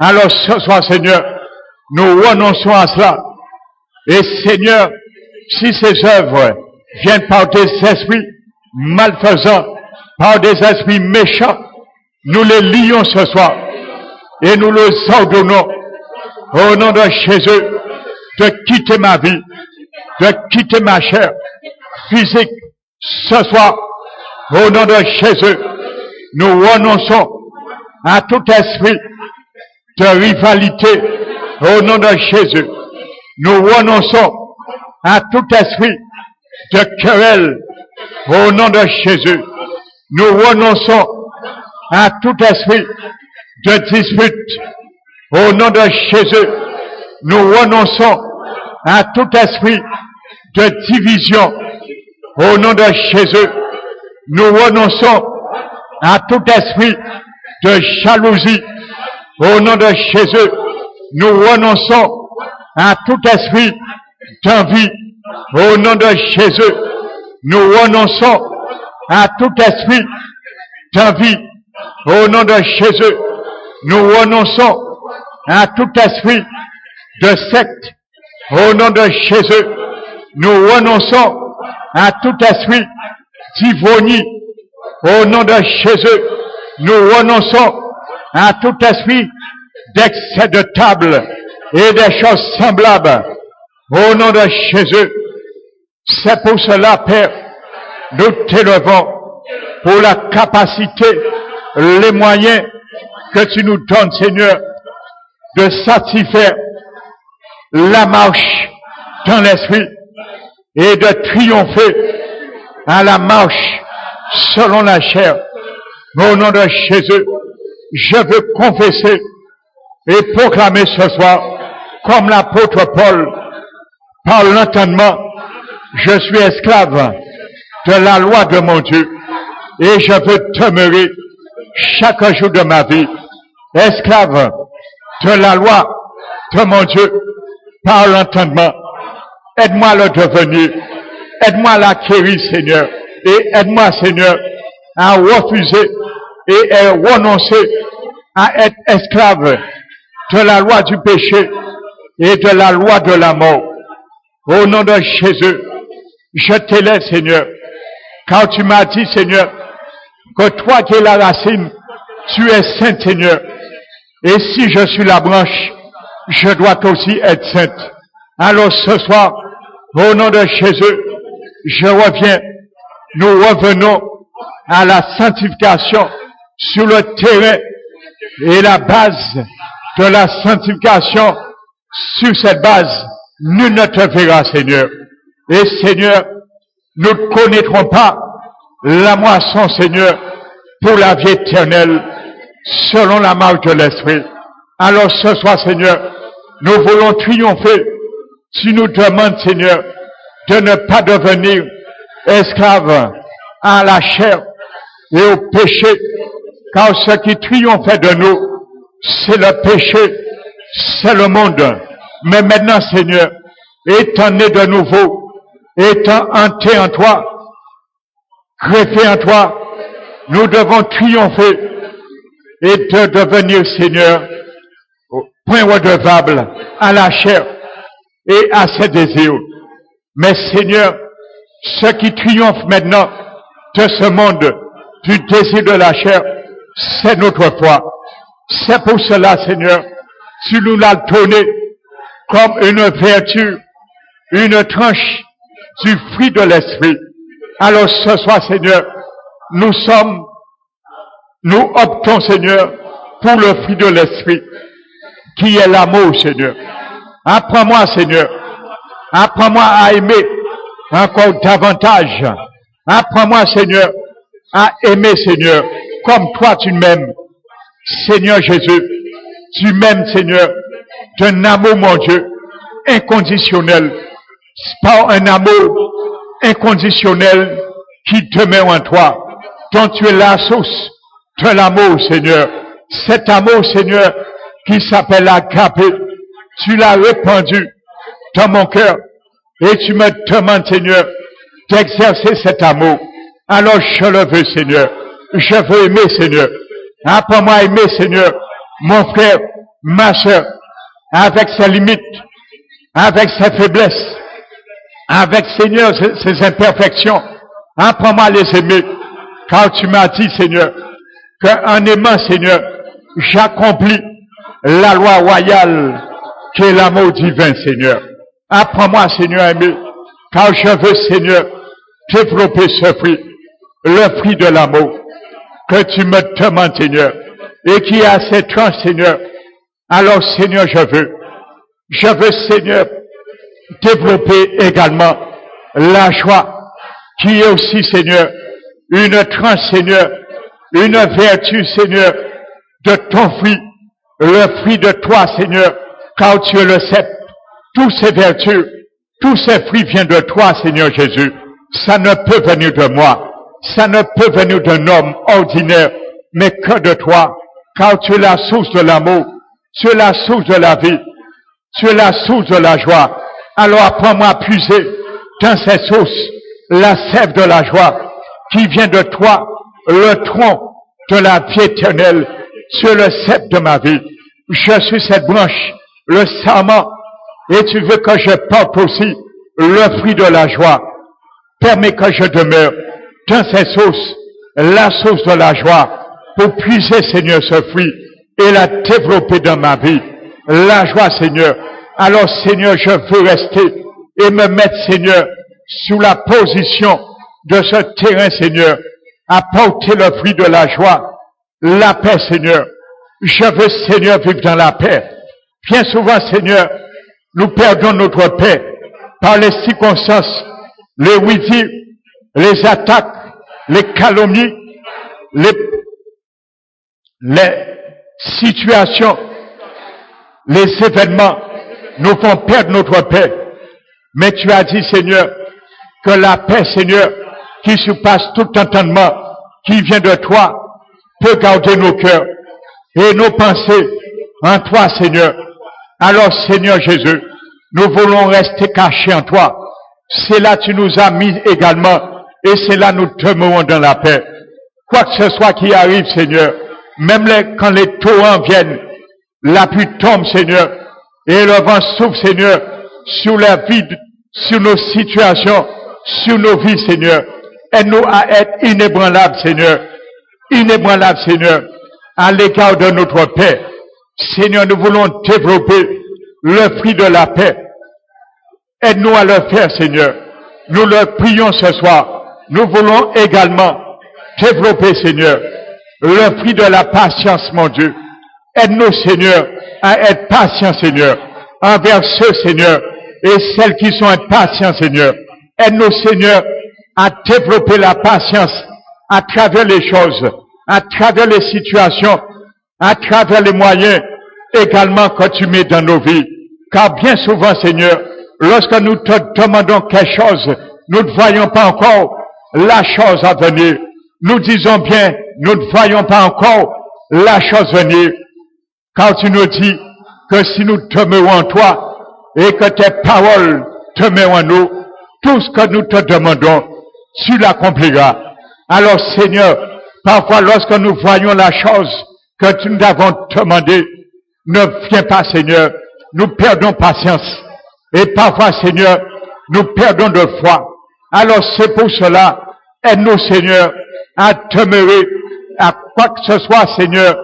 Alors ce soir, Seigneur, nous renonçons à cela. Et Seigneur, si ces œuvres viennent par des esprits malfaisants, par des esprits méchants, nous les lions ce soir et nous les ordonnons au nom de Jésus de quitter ma vie, de quitter ma chair physique. Ce soir, au nom de Jésus, nous renonçons à tout esprit de rivalité. Au nom de Jésus, nous renonçons à tout esprit de querelle. Au nom de Jésus, nous renonçons à tout esprit de dispute. Au nom de Jésus, nous renonçons à tout esprit de division. Au nom de Jésus, nous renonçons à tout esprit de jalousie. Au nom de Jésus, nous renonçons à tout esprit d'envie. Au nom de Jésus, nous renonçons à tout esprit d'envie. Au nom de Jésus, nous renonçons à tout esprit de secte. Au nom de Jésus, nous renonçons à tout esprit d'ivonie. Au nom de Jésus, nous renonçons à tout esprit d'excès de table et des choses semblables. Au nom de Jésus, c'est pour cela, Père, nous t'élevons pour la capacité, les moyens que tu nous donnes, Seigneur, de satisfaire la marche dans l'esprit et de triompher à la marche selon la chair. Au nom de Jésus, je veux confesser et proclamer ce soir, comme l'apôtre Paul, par l'entendement, je suis esclave de la loi de mon Dieu et je veux demeurer chaque jour de ma vie esclave de la loi de mon Dieu par l'entendement. Aide-moi à le devenir, aide-moi à l'acquérir, Seigneur, et aide-moi, Seigneur, à refuser et à renoncer à être esclave de la loi du péché et de la loi de la mort. Au nom de Jésus, je t'élève, Seigneur, car tu m'as dit, Seigneur, que toi qui es la racine, tu es saint, Seigneur. Et si je suis la branche, je dois aussi être sainte. Alors ce soir, au nom de Jésus, je reviens, nous revenons à la sanctification sur le terrain et la base de la sanctification. Sur cette base, nul ne te verra, Seigneur. Et Seigneur, nous ne connaîtrons pas la moisson, Seigneur, pour la vie éternelle, selon la marche de l'Esprit. Alors ce soir, Seigneur, nous voulons triompher. Tu nous demandes, Seigneur, de ne pas devenir esclaves à la chair et au péché, car ce qui triomphait de nous, c'est le péché, c'est le monde. Mais maintenant, Seigneur, étant né de nouveau, étant hanté en toi, greffé en toi, nous devons triompher et de devenir, Seigneur, point redevable à la chair et à ses désirs. Mais Seigneur, ce qui triomphe maintenant de ce monde, du désir de la chair, c'est notre foi. C'est pour cela, Seigneur, tu nous l'as donné comme une vertu, une tranche du fruit de l'esprit. Alors ce soir, Seigneur, nous sommes nous optons, Seigneur, pour le fruit de l'esprit, qui est l'amour, Seigneur. Apprends-moi, Seigneur. Apprends-moi à aimer encore davantage. Apprends-moi, Seigneur, à aimer, Seigneur, comme toi tu m'aimes. Seigneur Jésus, tu m'aimes, Seigneur, d'un amour, mon Dieu, inconditionnel. Par un amour inconditionnel qui demeure en toi, dont tu es la source de l'amour, Seigneur. Cet amour, Seigneur, qui s'appelle agape, tu l'as répandu dans mon cœur et tu me demandes, Seigneur, d'exercer cet amour. Alors je le veux, Seigneur. Je veux aimer, Seigneur. Apprends-moi à aimer, Seigneur, mon frère, ma soeur, avec ses limites, avec ses faiblesses, avec, Seigneur, ses imperfections. Apprends-moi à les aimer, car tu m'as dit, Seigneur, qu'en aimant, Seigneur, j'accomplis la loi royale qui est l'amour divin, Seigneur. Apprends-moi, Seigneur, à aimer, car je veux, Seigneur, développer ce fruit, le fruit de l'amour que tu me demandes, Seigneur, et qui est assez grand, Seigneur. Alors, Seigneur, je veux, Seigneur, développer également la joie, qui est aussi, Seigneur, une tranche, Seigneur, une vertu, Seigneur, de ton fruit, le fruit de toi, Seigneur, car tu es le cep. Tous ces vertus, tous ces fruits viennent de toi, Seigneur Jésus. Ça ne peut venir de moi. Ça ne peut venir d'un homme ordinaire, mais que de toi, car tu es la source de l'amour, tu es la source de la vie, tu es la source de la joie. Alors apprends-moi à puiser dans ces sources la sève de la joie qui vient de toi, le tronc de la vie éternelle. Tu es le cep de ma vie. Je suis cette branche, le sarment, et tu veux que je porte aussi le fruit de la joie. Permets que je demeure dans ces sources, la source de la joie, pour puiser, Seigneur, ce fruit et la développer dans ma vie. La joie, Seigneur. Alors, Seigneur, je veux rester et me mettre, Seigneur, sous la position de ce terrain, Seigneur, à porter le fruit de la joie, la paix, Seigneur. Je veux, Seigneur, vivre dans la paix. Bien souvent, Seigneur, nous perdons notre paix par les circonstances, les oui-dire, les attaques, les calomnies, les situations, les événements nous font perdre notre paix. Mais tu as dit, Seigneur, que la paix, Seigneur, qui surpasse tout entendement, qui vient de toi, peut garder nos cœurs et nos pensées en toi, Seigneur. Alors, Seigneur Jésus, nous voulons rester cachés en toi. C'est là que tu nous as mis également, et c'est là que nous demeurons dans la paix. Quoi que ce soit qui arrive, Seigneur, même quand les torrents viennent, la pluie tombe, Seigneur, et le vent souffle, Seigneur, sur la vie, sur nos situations, sur nos vies, Seigneur. Aide-nous à être inébranlables, Seigneur. Inébranlables, Seigneur, à l'égard de notre paix. Seigneur, nous voulons développer le fruit de la paix. Aide-nous à le faire, Seigneur. Nous le prions ce soir. Nous voulons également développer, Seigneur, le fruit de la patience, mon Dieu. Aide-nous, Seigneur, à être patients, Seigneur, envers ceux, Seigneur, et celles qui sont impatients, Seigneur. Aide-nous, Seigneur, à développer la patience à travers les choses, à travers les situations, à travers les moyens également que tu mets dans nos vies. Car bien souvent, Seigneur, lorsque nous te demandons quelque chose, nous ne voyons pas encore la chose à venir. Nous disons bien, nous ne voyons pas encore la chose venir. Car tu nous dis que si nous demeurons en toi et que tes paroles demeurent en nous, tout ce que nous te demandons, tu l'accompliras. Alors, Seigneur, parfois lorsque nous voyons la chose que nous avons demandé, ne vient pas, Seigneur, nous perdons patience. Et parfois, Seigneur, nous perdons de foi. Alors c'est pour cela, aide-nous, Seigneur, à demeurer à quoi que ce soit, Seigneur,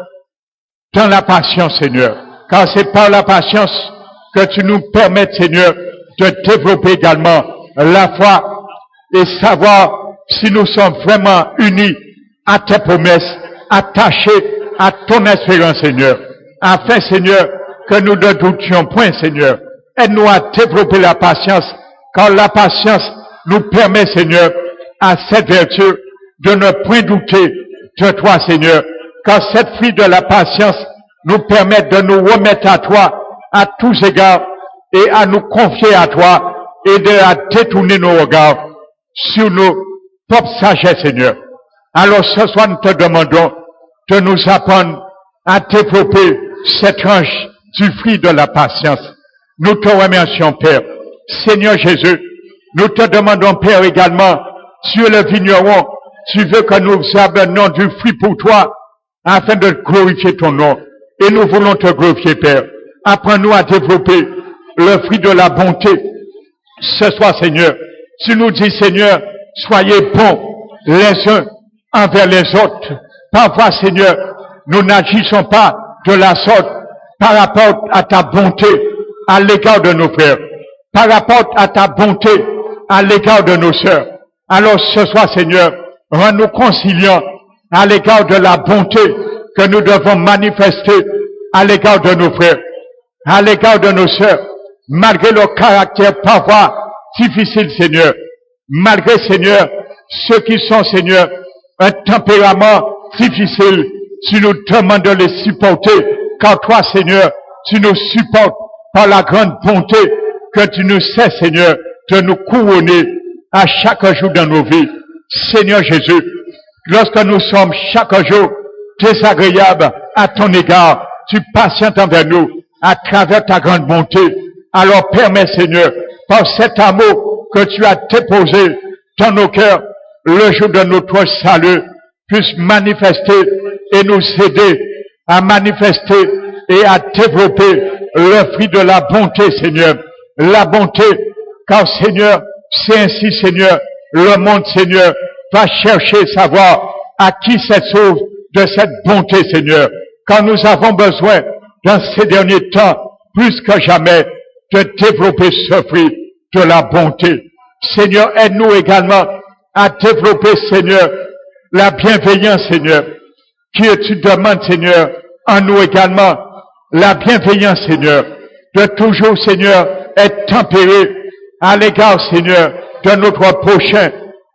dans la patience, Seigneur. Car c'est par la patience que tu nous permets, Seigneur, de développer également la foi et savoir si nous sommes vraiment unis à tes promesses, attachés à ton espérance, Seigneur. Afin, Seigneur, que nous ne doutions point, Seigneur. Aide-nous à développer la patience, car la patience nous permet, Seigneur, à cette vertu de ne point douter de toi, Seigneur. Car cette fruit de la patience nous permet de nous remettre à toi à tous égards et à nous confier à toi et à détourner nos regards sur nos propres sagesses, Seigneur. Alors ce soir, nous te demandons de nous apprendre à développer cette tranche du fruit de la patience. Nous te remercions, Père. Seigneur Jésus, nous te demandons, Père, également, sur le vigneron, tu veux que nous abandonnions du fruit pour toi, afin de glorifier ton nom. Et nous voulons te glorifier, Père. Apprends-nous à développer le fruit de la bonté. Ce soir, Seigneur, tu nous dis, Seigneur, soyez bons les uns envers les autres. Parfois, Seigneur, nous n'agissons pas de la sorte par rapport à ta bonté à l'égard de nos frères, par rapport à ta bonté à l'égard de nos sœurs. Alors ce soir, Seigneur, rends-nous conciliants à l'égard de la bonté que nous devons manifester à l'égard de nos frères, à l'égard de nos sœurs, malgré leur caractère parfois difficile, Seigneur, malgré, Seigneur, ceux qui sont, Seigneur, un tempérament difficile, tu nous demandes de les supporter, car toi, Seigneur, tu nous supportes par la grande bonté que tu nous sais, Seigneur, de nous couronner à chaque jour dans nos vies. Seigneur Jésus, lorsque nous sommes chaque jour désagréables à ton égard, tu patientes envers nous à travers ta grande bonté. Alors permets, Seigneur, par cet amour que tu as déposé dans nos cœurs, le jour de notre salut, puisse manifester et nous aider à manifester et à développer le fruit de la bonté, Seigneur. La bonté, car, Seigneur, c'est ainsi, Seigneur, le monde, Seigneur, va chercher savoir à qui cette sauve de cette bonté, Seigneur. Car nous avons besoin, dans ces derniers temps, plus que jamais, de développer ce fruit de la bonté. Seigneur, aide-nous également à développer, Seigneur, la bienveillance, Seigneur, qui tu demandes, Seigneur, en nous également, la bienveillance, Seigneur, de toujours, Seigneur, être tempéré à l'égard, Seigneur, de notre prochain,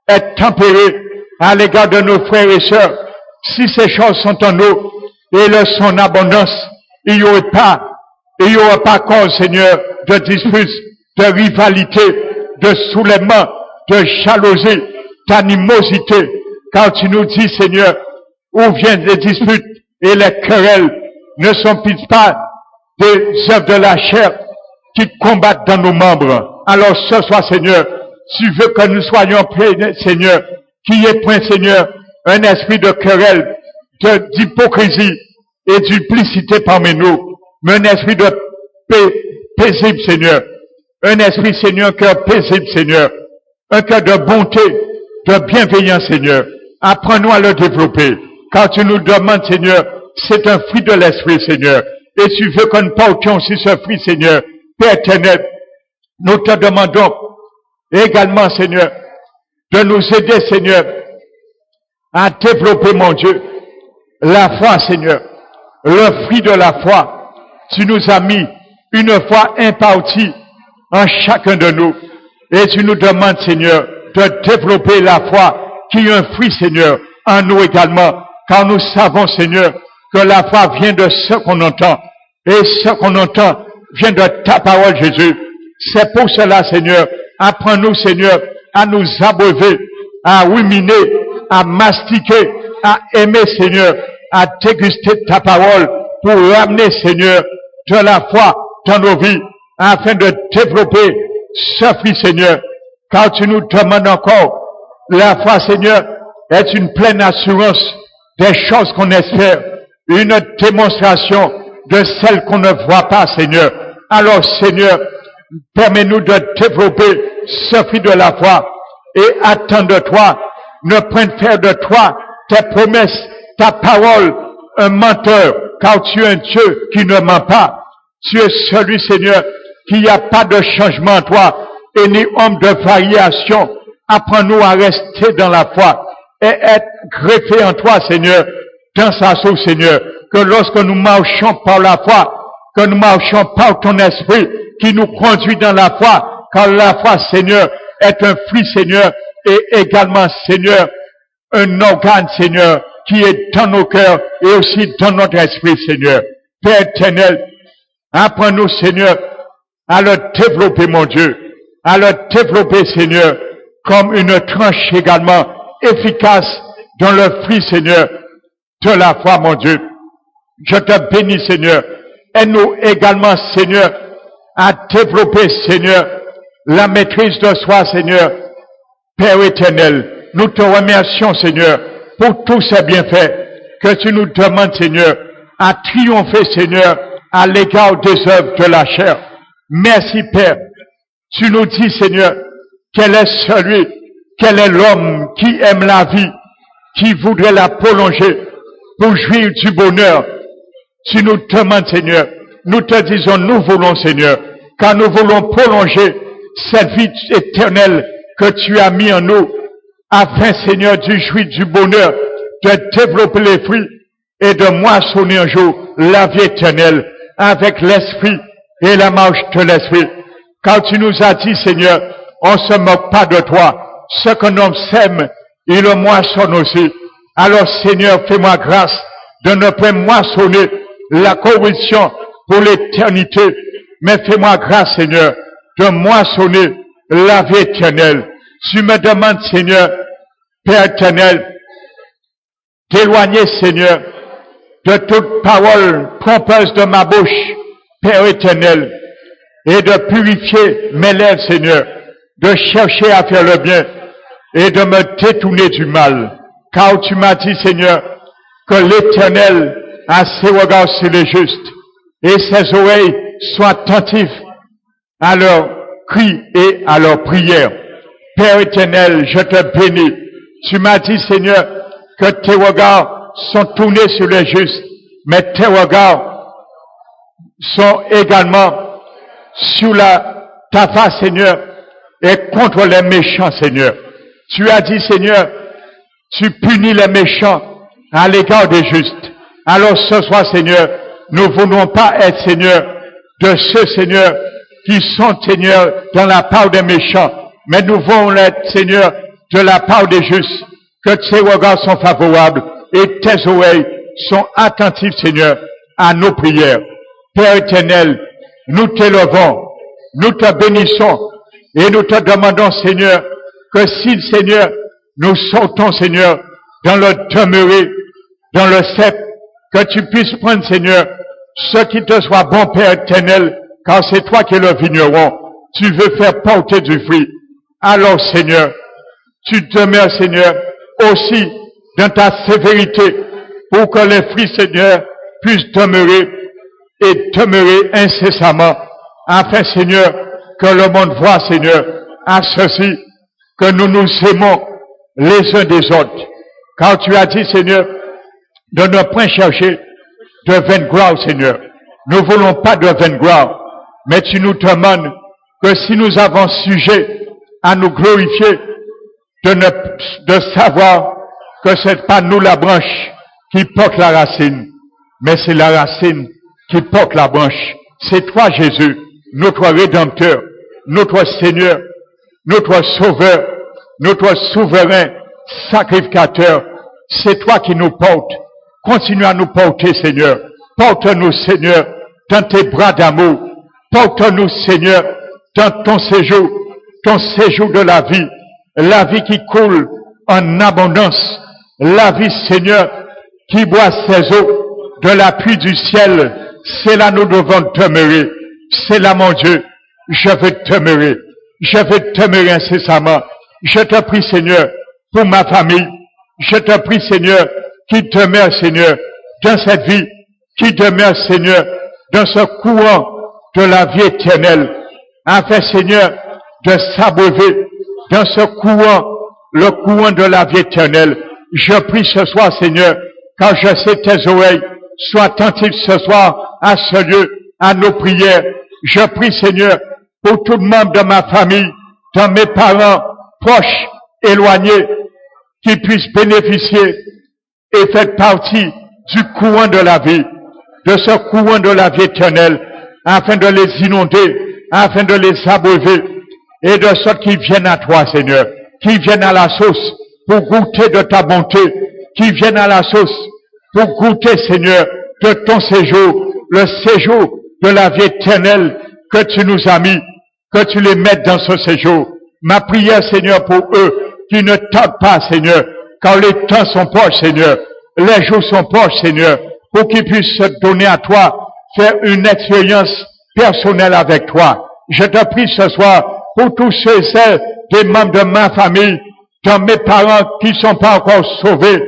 être tempéré à l'égard de nos frères et sœurs. Si ces choses sont en nous et le sont en abondance, il n'y aura pas cause, Seigneur, de dispute, de rivalité, de soulèvement, de jalousie, d'animosité, car tu nous dis, Seigneur, où viennent les disputes et les querelles ne sont pas des œuvres de la chair qui combattent dans nos membres. Alors ce soir, Seigneur, tu veux que nous soyons prêts, Seigneur, qu'il y ait point, Seigneur, un esprit de querelle, d'hypocrisie et de duplicité parmi nous, mais un esprit de paix paisible, Seigneur. Un esprit, Seigneur, un cœur paisible, Seigneur. Un cœur de bonté, de bienveillance, Seigneur. Apprends-nous à le développer. Car tu nous demandes, Seigneur, c'est un fruit de l'esprit, Seigneur. Et tu veux que nous portions aussi ce fruit, Seigneur. Père éternel, nous te demandons également, Seigneur, de nous aider, Seigneur, à développer, mon Dieu, la foi, Seigneur. Le fruit de la foi. Tu nous as mis une foi impartie en chacun de nous. Et tu nous demandes, Seigneur, de développer la foi qui est un fruit, Seigneur, en nous également. Car nous savons, Seigneur, que la foi vient de ce qu'on entend. Et ce qu'on entend vient de ta parole, Jésus. C'est pour cela, Seigneur, apprends-nous, Seigneur, à nous abreuver, à ruminer, à mastiquer, à aimer, Seigneur, à déguster ta parole pour ramener, Seigneur, de la foi dans nos vies, afin de développer ce fruit, Seigneur. Car tu nous demandes encore, la foi, Seigneur, est une pleine assurance des choses qu'on espère, une démonstration de celles qu'on ne voit pas, Seigneur. Alors, Seigneur, permets-nous de développer ce fruit de la foi et attends de toi, ne point faire de toi tes promesses, ta parole, un menteur, car tu es un Dieu qui ne ment pas. Tu es celui, Seigneur, qu'il n'y a pas de changement en toi et ni homme de variation. Apprends-nous à rester dans la foi et être greffé en toi, Seigneur, dans sa source, Seigneur, que lorsque nous marchons par la foi, que nous marchons par ton esprit, qui nous conduit dans la foi, car la foi, Seigneur, est un fruit, Seigneur, et également, Seigneur, un organe, Seigneur, qui est dans nos cœurs et aussi dans notre esprit, Seigneur. Père éternel, apprends-nous, Seigneur, à le développer, mon Dieu, à le développer, Seigneur, comme une tranche également efficace dans le fruit, Seigneur, de la foi, mon Dieu. Je te bénis, Seigneur. Aide-nous également, Seigneur, à développer, Seigneur, la maîtrise de soi, Seigneur. Père éternel, nous te remercions, Seigneur, pour tous ces bienfaits que tu nous demandes, Seigneur, à triompher, Seigneur, à l'égard des œuvres de la chair. Merci, Père. Tu nous dis, Seigneur, quel est l'homme qui aime la vie, qui voudrait la prolonger pour jouir du bonheur. Tu nous demandes, Seigneur, nous te disons, nous voulons, Seigneur, car nous voulons prolonger cette vie éternelle que tu as mis en nous, afin, Seigneur, de jouir du bonheur, de développer les fruits et de moissonner un jour la vie éternelle avec l'esprit et la marche de l'esprit. Car tu nous as dit, Seigneur, on se moque pas de toi. Ce qu'un homme sème, il le moissonne aussi. Alors, Seigneur, fais-moi grâce de ne pas moissonner la corruption pour l'éternité, mais fais-moi grâce, Seigneur, de moissonner la vie éternelle. Tu me demandes, Seigneur, Père éternel, d'éloigner, Seigneur, de toute parole trompeuse de ma bouche, Père éternel, et de purifier mes lèvres, Seigneur, de chercher à faire le bien et de me détourner du mal. Car tu m'as dit, Seigneur, que l'Éternel a ses regards sur les justes et ses oreilles soient attentives à leurs cris et à leurs prières. Père éternel, je te bénis. Tu m'as dit, Seigneur, que tes regards sont tournés sur les justes, mais tes regards sont également sur ta face, Seigneur, et contre les méchants, Seigneur. Tu as dit, Seigneur, tu punis les méchants à l'égard des justes. Alors ce soir, Seigneur, nous ne voulons pas être, Seigneur, de ceux, Seigneur, qui sont, Seigneur, dans la part des méchants, mais nous voulons être, Seigneur, de la part des justes, que tes regards sont favorables et tes oreilles sont attentives, Seigneur, à nos prières. Père éternel, nous t'élevons, nous te bénissons et nous te demandons, Seigneur, que si, Seigneur, nous sortons, Seigneur, dans le demeurer, dans le cep, que tu puisses prendre, Seigneur, ce qui te soit bon, Père éternel, car c'est toi qui es le vigneron. Tu veux faire porter du fruit. Alors, Seigneur, tu demeures, Seigneur, aussi dans ta sévérité, pour que les fruits, Seigneur, puissent demeurer et demeurer incessamment, afin, Seigneur, que le monde voit, Seigneur, à ceci, que nous nous aimons les uns des autres. Car tu as dit, Seigneur, de ne point chercher de vaine gloire, Seigneur. Nous ne voulons pas de vaine gloire, mais tu nous demandes que si nous avons sujet à nous glorifier, de savoir que c'est pas nous la branche qui porte la racine, mais c'est la racine qui porte la branche. C'est toi, Jésus, notre Rédempteur, notre Seigneur, notre Sauveur, notre souverain sacrificateur. C'est toi qui nous portes. Continue à nous porter, Seigneur. Porte-nous, Seigneur, dans tes bras d'amour. Porte-nous, Seigneur, dans ton séjour de la vie qui coule en abondance, la vie, Seigneur, qui boit ses eaux de la pluie du ciel. C'est là nous devons demeurer. C'est là, mon Dieu, je veux demeurer. Je veux demeurer incessamment. Je te prie, Seigneur, pour ma famille. Je te prie, Seigneur, qui demeure, Seigneur, dans cette vie, qui demeure, Seigneur, dans ce courant de la vie éternelle, afin, Seigneur, de s'abreuver dans ce courant, le courant de la vie éternelle. Je prie ce soir, Seigneur, car je sais tes oreilles, sois attentives ce soir à ce lieu, à nos prières. Je prie, Seigneur, pour tout membre de ma famille, dans mes parents, proches, éloignés, qui puissent bénéficier et faire partie du courant de la vie, de ce courant de la vie éternelle, afin de les inonder, afin de les abreuver, et de sorte qu'ils viennent à toi, Seigneur, qu'ils viennent à la source pour goûter de ta bonté, qu'ils viennent à la source pour goûter, Seigneur, de ton séjour, le séjour de la vie éternelle que tu nous as mis, que tu les mettes dans ce séjour. Ma prière, Seigneur, pour eux, qui ne tardent pas, Seigneur, car les temps sont proches, Seigneur, les jours sont proches, Seigneur, pour qu'ils puissent se donner à toi, faire une expérience personnelle avec toi. Je te prie ce soir pour tous ceux et celles des membres de ma famille, de mes parents qui ne sont pas encore sauvés,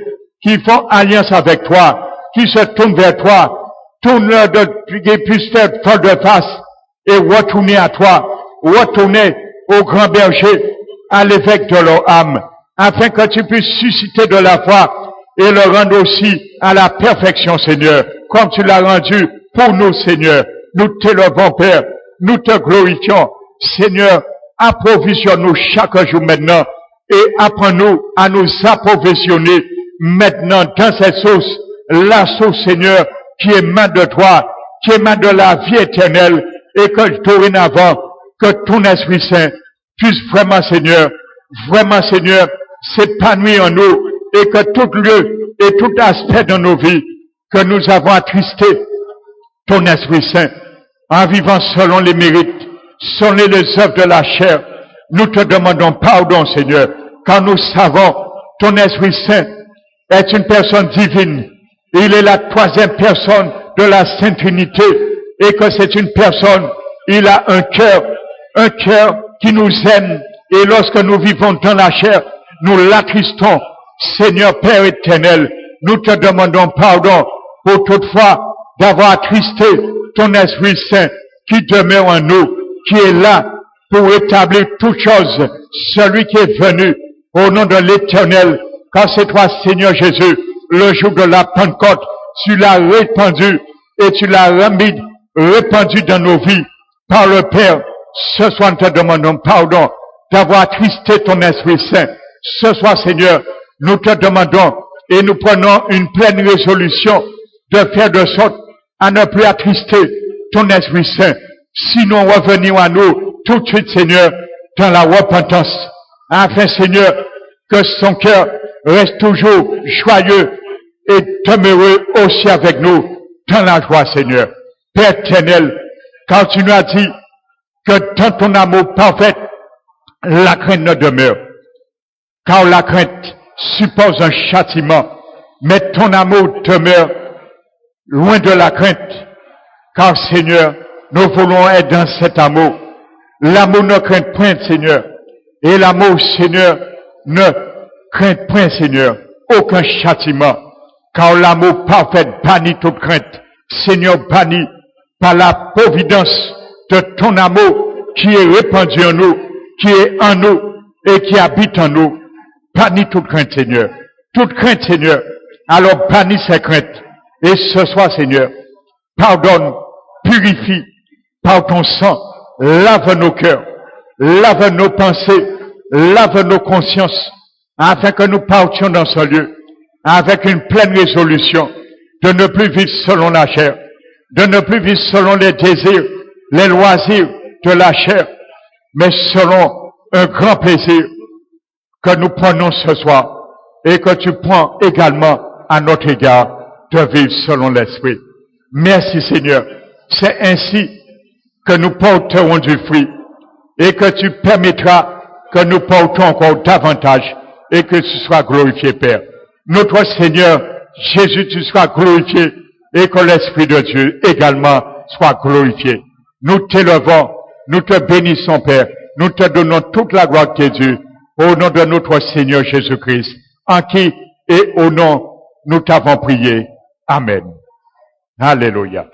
qui font alliance avec toi, qui se tournent vers toi, qui puissent faire folle de face et retourner à toi, retourner au grand berger, à l'évêque de leur âme, afin que tu puisses susciter de la foi et le rendre aussi à la perfection, Seigneur, comme tu l'as rendu pour nous, Seigneur. Nous t'élevons, Père, nous te glorifions. Seigneur, approvisionne-nous chaque jour maintenant et apprends-nous à nous approvisionner maintenant dans cette source, la source, Seigneur, qui émane de toi, qui émane de la vie éternelle, et que dorénavant, que ton Esprit Saint puisse vraiment, Seigneur, s'épanouir en nous, et que tout lieu et tout aspect de nos vies que nous avons attristé ton Esprit Saint, en vivant selon les mérites, selon les œuvres de la chair, nous te demandons pardon, Seigneur, car nous savons ton Esprit Saint est une personne divine. Il est la troisième personne de la Sainte Trinité, et que c'est une personne, il a un cœur qui nous aime, et lorsque nous vivons dans la chair, nous l'attristons. Seigneur Père éternel, nous te demandons pardon pour toutefois d'avoir attristé ton Esprit Saint qui demeure en nous, qui est là pour établir toutes choses, celui qui est venu au nom de l'Éternel, car c'est toi, Seigneur Jésus, le jour de la Pentecôte, tu l'as répandu et tu l'as répandu dans nos vies par le Père. Ce soir, nous te demandons pardon d'avoir attristé ton Esprit Saint. Ce soir, Seigneur, nous te demandons et nous prenons une pleine résolution de faire de sorte à ne plus attrister ton Esprit Saint. Sinon, revenir à nous tout de suite, Seigneur, dans la repentance, afin, Seigneur, que son cœur reste toujours joyeux et demeureux aussi avec nous dans la joie, Seigneur. Père éternel, car tu nous as dit que dans ton amour parfait, la crainte ne demeure. Car la crainte suppose un châtiment, mais ton amour demeure loin de la crainte. Car, Seigneur, nous voulons être dans cet amour. L'amour ne craint point, Seigneur. Et l'amour, Seigneur, ne craint point, Seigneur, aucun châtiment. Car l'amour parfait bannit toute crainte. Seigneur, banni par la providence de ton amour qui est répandu en nous, qui est en nous et qui habite en nous. Bannis toute crainte, Seigneur. Toute crainte, Seigneur. Alors bannis ces craintes. Et ce soir, Seigneur, pardonne, purifie par ton sang, lave nos cœurs, lave nos pensées, lave nos consciences, afin que nous partions dans ce lieu avec une pleine résolution de ne plus vivre selon la chair, de ne plus vivre selon les désirs, les loisirs de la chair, mais selon un grand plaisir que nous prenons ce soir et que tu prends également à notre égard de vivre selon l'Esprit. Merci Seigneur. C'est ainsi que nous porterons du fruit et que tu permettras que nous portons encore davantage et que tu sois glorifié, Père. Notre Seigneur Jésus, tu sois glorifié et que l'Esprit de Dieu également soit glorifié. Nous t'élevons, nous te bénissons, Père. Nous te donnons toute la gloire qui est due au nom de notre Seigneur Jésus-Christ, en qui et au nom nous t'avons prié. Amen. Alléluia.